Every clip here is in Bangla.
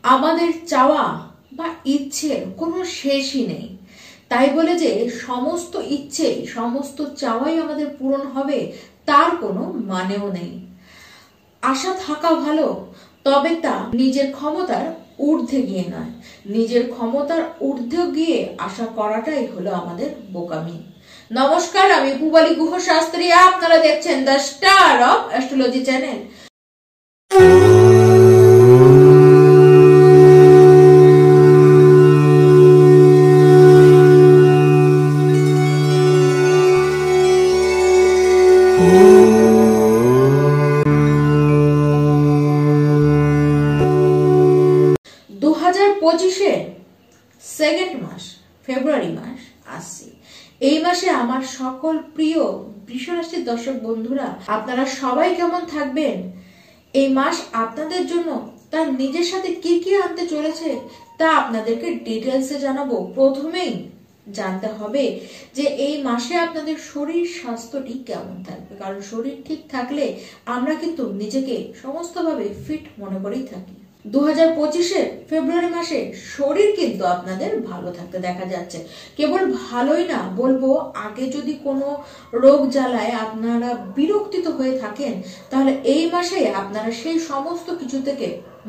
আমাদের চাওয়া বা ইচ্ছের কোনো শেষই নেই, তাই বলে যে সমস্ত ইচ্ছে সমস্ত চাওয়াই আমাদের পূরণ হবে তার কোনো মানেও নেই। আশা থাকা ভালো, তবে তা নিজের ক্ষমতার ঊর্ধ্বে গিয়ে নয়। নিজের ক্ষমতার ঊর্ধ্বে গিয়ে আশা করাটাই হলো আমাদের বোকামি। নমস্কার, আমি পূবালী গুহ শাস্ত্রী, আপনারা দেখছেন the star of astrology channel. Second মাস ফেব্রুয়ারি মাস আসছে। এই মাসে আমার সকল প্রিয় বৃষরাশির দর্শক বন্ধুরা, আপনারা সবাই কেমন থাকবেন? এই মাস আপনাদের জন্য তার নিজের সাথে কি কি আনতে চলেছে তা আপনাদেরকে ডিটেলসে জানাবো। প্রথমেই জানতে হবে যে এই মাসে আপনাদের শরীর স্বাস্থ্যটি কেমন থাকবে, কারণ শরীর ঠিক থাকলে আমরা কিন্তু নিজেকে সমস্তভাবে ফিট মনে করেই থাকি। 2025-এর ফেব্রুয়ারি মাসে শরীর কিন্তু আপনাদের ভালো থাকতে দেখা যাচ্ছে। কেবল ভালোই না বলবো, আগে যদি কোনো রোগ জ্বালায় আপনারা বিরক্তিত হয়ে থাকেন, তাহলে এই মাসে আপনারা সেই সমস্ত কিছু থেকে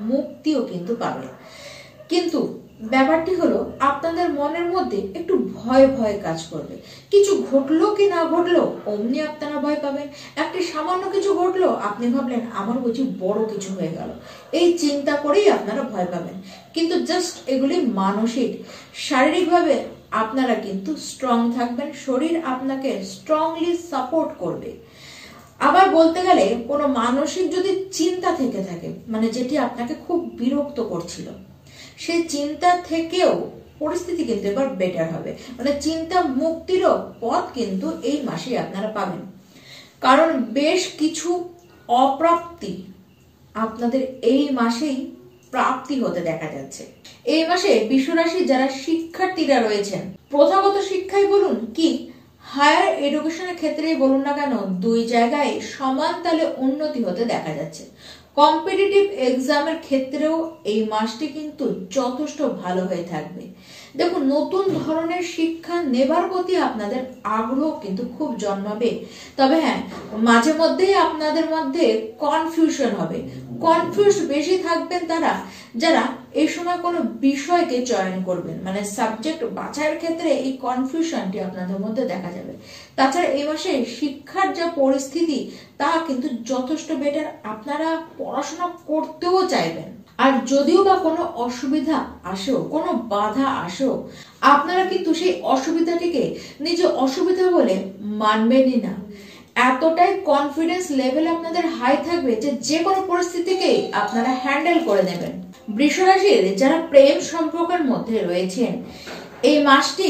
মুক্তিও কিন্তু পাবেন। কিন্তু ব্যাপারটি হলো, আপনাদের মনের মধ্যে একটু ভয় ভয় কাজ করবে। কিছু ঘটলো কি না ঘটলো অমনি আপনারা ভয় পাবেন। একটি সামান্য কিছু ঘটলো, আপনি ভাবলেন আমার বুঝি বড় কিছু হয়ে গেল, এই চিন্তা করেই আপনারা ভয় পাবেন। কিন্তু জাস্ট এগুলি মানসিক। শারীরিকভাবে আপনারা কিন্তু স্ট্রং থাকবেন, শরীর আপনাকে স্ট্রংলি সাপোর্ট করবে। আবার বলতে গেলে কোনো মানসিক যদি চিন্তা থেকে থাকে, মানে যেটি আপনাকে খুব বিরক্ত করছিল, সেই চিন্তা থেকেও পরিস্থিতি কিন্তু এবার বেটার হবে। মানে চিন্তা মুক্তিরও পথ কিন্তু এই মাসে আপনারা পাবেন, কারণ বেশ কিছু অপ্রাপ্তি আপনাদের এই মাসেই প্রাপ্তি হতে দেখা যাচ্ছে। এই মাসে বৃষরাশি যারা শিক্ষার্থীরা রয়েছেন, প্রথাগত শিক্ষাই বলুন কি হায়ার এডুকেশনের ক্ষেত্রেই বলুন না কেন, দুই জায়গায় সমান তালে উন্নতি হতে দেখা যাচ্ছে। কম্পিটিটিভ এক্সামের ক্ষেত্রেও এই মাসটি কিন্তু যথেষ্ট ভালো হয়ে থাকবে। দেখুন, নতুন ধরনের শিক্ষা নেবার প্রতি আপনাদের আগ্রহ কিন্তু খুব জন্মাবে। তবে হ্যাঁ, মাঝে মধ্যেই আপনাদের মধ্যে কনফিউশন হবে। কনফিউজ বেশি থাকবেন তারা যারা এই সময় কোনো বিষয়কে চয়ন করবেন, মানে সাবজেক্ট বাছাইয়ের ক্ষেত্রে এই কনফিউশনটি আপনাদের মধ্যে দেখা যাবে। তাছাড়া এই মাসে শিক্ষার যা পরিস্থিতি তা কিন্তু যথেষ্ট বেটার, আপনারা পড়াশোনা করতেও চাইবেন। আর যদিও বা কোনো অসুবিধা আসেও, কোনো বাধা আসেও, আপনারা কিন্তু সেই অসুবিধাটিকে নিজে অসুবিধা বলে মানবেনই না। এতটাই কনফিডেন্স লেভেল আপনাদের হাই থাকবে যে যে কোনো পরিস্থিতিকেই আপনারা হ্যান্ডেল করে নেবেন। বৃষরাশির যারা প্রেম সম্পর্কের মধ্যে রয়েছেন, এই মাসটি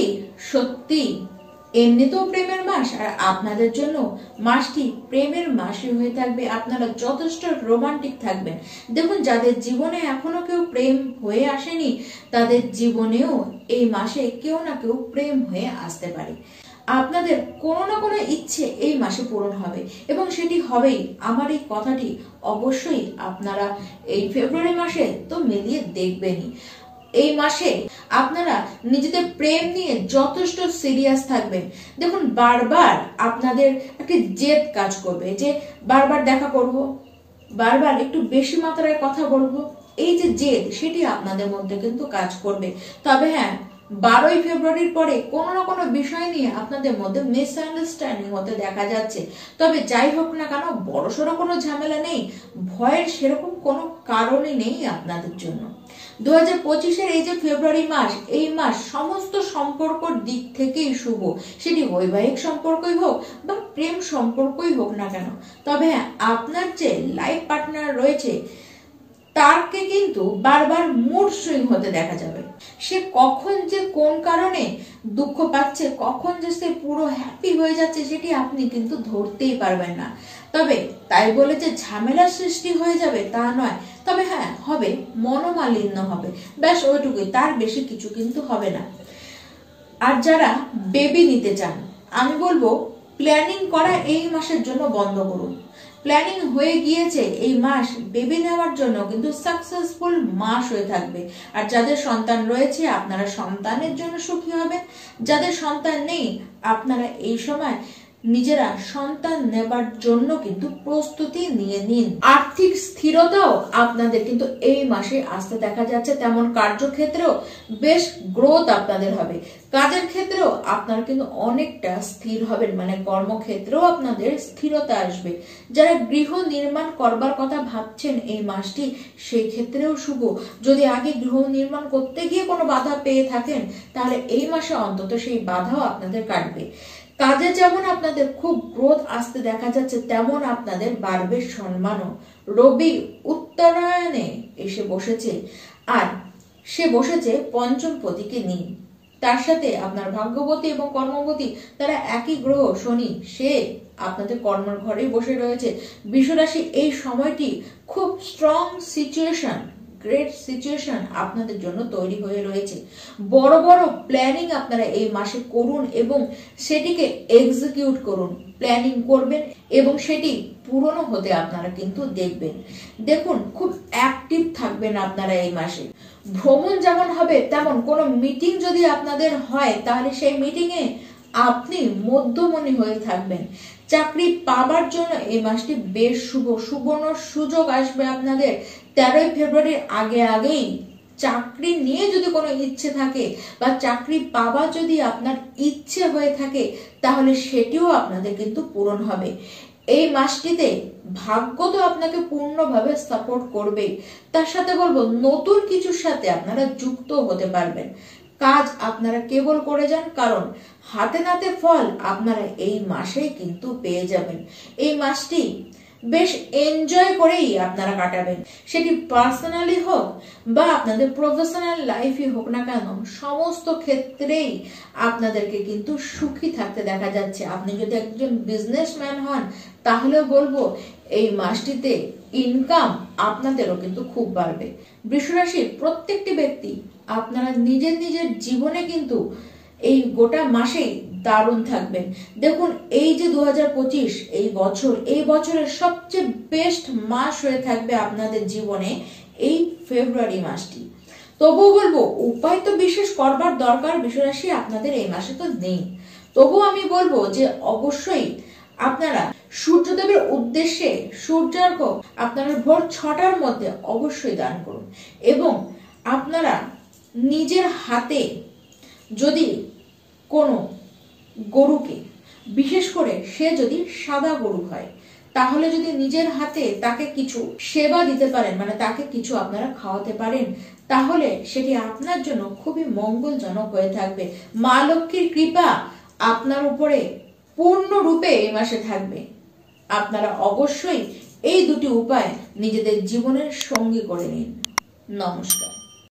সত্যি এমনিতেও প্রেমের মাস, আর আপনাদের জন্য মাসটি প্রেমের মাসই হয়ে থাকবে। আপনারা যথেষ্ট রোমান্টিক থাকবেন। দেখুন, যাদের জীবনে এখনো কেউ প্রেম হয়ে আসেনি, তাদের জীবনেও এই মাসে কেউ না কেউ প্রেম হয়ে আসতে পারে। আপনাদের কোনো না কোনো ইচ্ছে এই মাসে পূরণ হবে, এবং সেটি হবেই। আমার এই কথাটি অবশ্যই আপনারা এই ফেব্রুয়ারি মাসে তো মিলিয়ে দেখবেনই। এই মাসে আপনারা নিজেদের প্রেম নিয়ে যথেষ্ট সিরিয়াস থাকবেন। দেখুন, বারবার আপনাদের একটি জেদ কাজ করবে যে বারবার দেখা করব, বারবার একটু বেশি মাত্রায় কথা বলবো। এই যে জেদ, সেটি আপনাদের মধ্যে কিন্তু কাজ করবে। তবে হ্যাঁ, 12ই ফেব্রুয়ারির পরে কোনো না কোনো বিষয় নিয়ে আপনাদের মধ্যে মিসআন্ডারস্ট্যান্ডিং হতে দেখা যাচ্ছে। তবে যাই হোক না কেন, বড়সড় কোনো ঝামেলা নেই, ভয়ের সেরকম কোনো কারণই নেই আপনাদের জন্য। 2025-এর এই যে ফেব্রুয়ারি মাস, এই মাস সমস্ত সম্পর্কর দিক থেকেই শুভ, সেটি বৈবাহিক সম্পর্কই হোক বা প্রেম সম্পর্কই হোক না কেন। তবে হ্যাঁ, আপনার যে লাইফ পার্টনার রয়েছে তাকে কিন্তু বারবার মুড সুইং হতে দেখা যাবে। সে কখন যে কোন কারণে দুঃখ পাচ্ছে, কখন যে সে পুরো হ্যাপি হয়ে যাচ্ছে, সেটি আপনি কিন্তু ধরতেই পারবেন না। তবে তাই বলে যে ঝামেলার সৃষ্টি হয়ে যাবে তা নয়। তবে হ্যাঁ, হবে, মনোমালিন্য হবে, ব্যাস ওইটুকুই, তার বেশি কিছু কিন্তু হবে না। আর যারা বেবি নিতে চান, আমি বলবো প্ল্যানিং করা এই মাসের জন্য বন্ধ করুন। প্ল্যানিং হয়ে গিয়েছে এই মাস বেবি নেওয়ার জন্য কিন্তু সাকসেসফুল মাস হয়ে থাকবে। আর যাদের সন্তান রয়েছে আপনারা সন্তানের জন্য সুখী হবেন, যাদের সন্তান নেই আপনারা এই সময় নিজেরা সন্তান নেবার জন্য কিন্তু প্রস্তুতি নিয়ে নিন। আর্থিক স্থিরতাও আপনাদের কিন্তু এই মাসে আসতে দেখা যাচ্ছে, তেমন কার্যক্ষেত্রেও বেশ গ্রোথ আপনাদের হবে। কাজের ক্ষেত্রেও আপনারা কিন্তু অনেকটা স্থির হবেন, মানে কর্মক্ষেত্রেও আপনাদের স্থিরতা আসবে। যারা গৃহ নির্মাণ করবার কথা ভাবছেন এই মাসটি, সেই ক্ষেত্রেও শুভ। যদি আগে গৃহ নির্মাণ করতে গিয়ে কোনো বাধা পেয়ে থাকেন তাহলে এই মাসে অন্তত সেই বাধাও আপনাদের কাটবে। কাজে যেমন আপনাদের খুব গ্রোথ আসতে দেখা যাচ্ছে, তেমন আপনাদের বাড়বে সম্মানও। রবি উত্তরায়ণে এসে বসেছে, আর সে বসেছে পঞ্চম পতিকে নিয়ে। তার সাথে আপনার ভাগ্যবতী এবং কর্মবতী তারা একই গ্রহ শনি, সে আপনাদের কর্মের ঘরেই বসে রয়েছে। বৃষরাশি এই সময়টি খুব স্ট্রং সিচুয়েশন, গ্রেট সিচুয়েশন আপনাদের জন্য তৈরি হয়ে রয়েছে। বড় বড় প্ল্যানিং আপনারা এই মাসে করুন এবং সেটিকে এক্সিকিউট করুন। প্ল্যানিং করবেন এবং সেটি পূরণও হতে আপনারা কিন্তু দেখবেন। দেখুন, খুব অ্যাক্টিভ থাকবেন আপনারা এই মাসে। ভ্রমণ যেমন হবে তেমন কোনো মিটিং যদি আপনাদের হয় তাহলে সেই মিটিং এ আপনি মধ্যমণি হয়ে থাকবেন। চাকরি পাবার জন্য এই মাসটি বেশ শুভ। সুবর্ণ সুযোগ আসবে আপনাদের 13 ফেব্রুয়ারির আগেই। চাকরি নিয়ে যদি কোনো ইচ্ছে থাকে বা চাকরি পাওয়া যদি আপনার ইচ্ছে হয়ে থাকে তাহলে সেটিও আপনাদের কিন্তু পূরণ হবে। এই মাসটিতে ভাগ্য তো আপনাকে পূর্ণভাবে সাপোর্ট করবে। তার সাথে বলবো নতুন কিছুর সাথে আপনারা যুক্ত হতে পারবেন। কাজ আপনারা কেবল করে যান, কারণ হাতে নাতে ফল আপনারা এই মাসেই কিন্তু পেয়ে যাবেন। এই মাসটি বেশ এনজয় করেই আপনারা কাটাবেন, সেটি পার্সোনালি হোক বা আপনাদের প্রফেশনাল লাইফই হোক না কেন, সমস্ত ক্ষেত্রেই আপনাদেরকে কিন্তু সুখী থাকতে দেখা যাচ্ছে। আপনি যদি একজন বিজনেসম্যান হন তাহলেও বলবো এই মাসটিতে ইনকাম আপনাদেরও কিন্তু খুব বাড়বে। বৃষরাশির প্রত্যেকটি ব্যক্তি আপনারা নিজের নিজের জীবনে কিন্তু এই গোটা মাসেই দারুণ থাকবেন। দেখুন, এই যে 2025 এই বছরের সবচেয়ে বেস্ট মাস হয়ে থাকবে আপনাদের জীবনে এই ফেব্রুয়ারি মাসটি। তবুও বলবো উপায় তো বিশেষ করবার দরকার বৃষরাশি আপনাদের এই মাসে তো নেই। তবুও আমি বলবো যে অবশ্যই আপনারা সূর্যদেবের উদ্দেশ্যে সূর্যার্ঘ আপনারা ভোর 6টার মধ্যে অবশ্যই দান করুন এবং আপনারা নিজের হাতে যদি কোনো গরুকে, বিশেষ করে সে যদি সাদা গরু হয়, তাহলে যদি নিজের হাতে তাকে কিছু সেবা দিতে পারেন, মানে তাকে কিছু আপনারা খাওয়াতে পারেন, তাহলে সেটি আপনার জন্য খুবই মঙ্গলজনক হয়ে থাকবে। মা লক্ষ্মীর কৃপা আপনার উপরে পূর্ণরূপে এই মাসে থাকবে। আপনারা অবশ্যই এই দুটি উপায় নিজেদের জীবনের সঙ্গী করে নিন। নমস্কার।